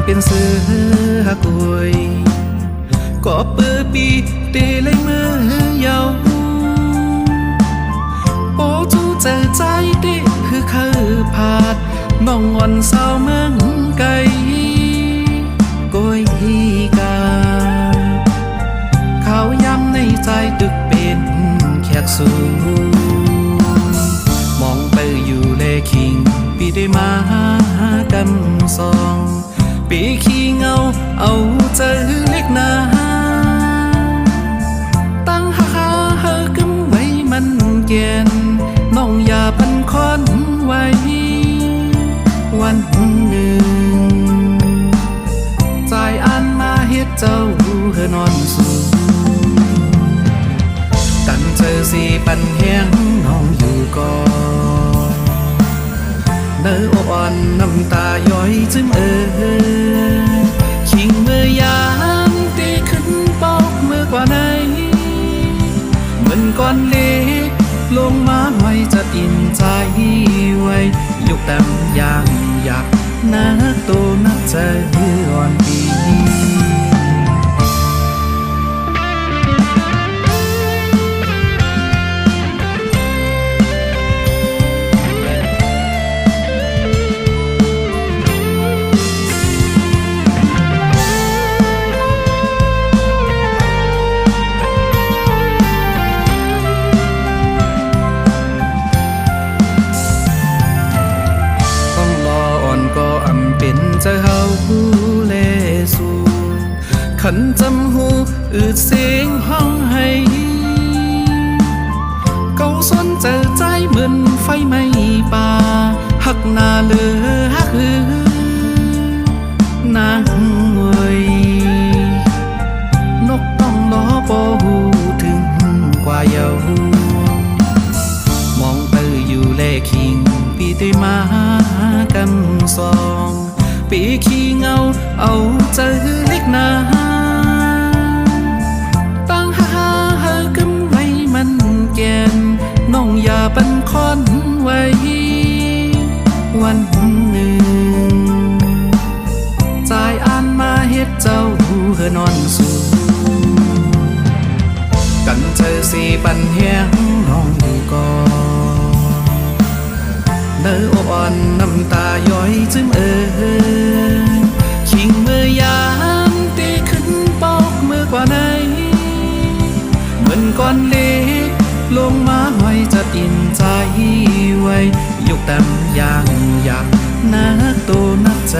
เป็นเสือกุยก็เปิดปีเดเลยเมื่อยาวโอ้จูเจอใจเด็คือเคยผ่านน้องอ่อนสาวเมืองไกลก้อยกาเขาย้ำในใจตึกเป็นแขกสูมองไปอยู่เลคิงปีได้มากำซองปีขี้เงาเอาเจอเล็กนาตั้งหาเฮอกำไว้มันเกียนน้องอย่าพันคอนไว้วันหนึ่งใจอันมาเฮ็ดเจ้าเฮอนอนสูกันเจอสีปันแห้งน้องอยู่ก่อนเนื้ออ่อนน้ำตาย้อยจึงขิงเมื่อยามตีขึ้นปอกเมื่อกว่าไหนเหมือนก้อนเล็กลงมาไว้จะอินใจไว้ยุกดำอย่างอยากนักโตนักใจอ่อนปีเป็นเจ้าเฮาเลสูขันจำหูอืดเสียงห้องให้เกาสนเจอใจเหมือนไฟไหม้ป่าหักหน้าเลือหักนางเวยนกต้องล้อปอหูถึงกว่าเยามองไปอยู่เลคิงปีได้มากำซองปีขี้เงาเอาเจอเล็กนาตั้งหาเฮอกำไว้มันแกนน้องอย่าปันคอนไว้วันหนึ่งใจอ่านมาเฮ็ดเจ้าเฮอนอนสูกันเจอสีปันแห้งน้องอยู่ก่อนเนื้ออ่อนน้ำตาย้อยจึงขิงเมื่อยามตีขึ้นปอกเมื่อกว่าไหนเหมือนก้อนเล็กลงมาไว้จะอินใจไว้ยุกดำอย่างอยากนักโตนักใจ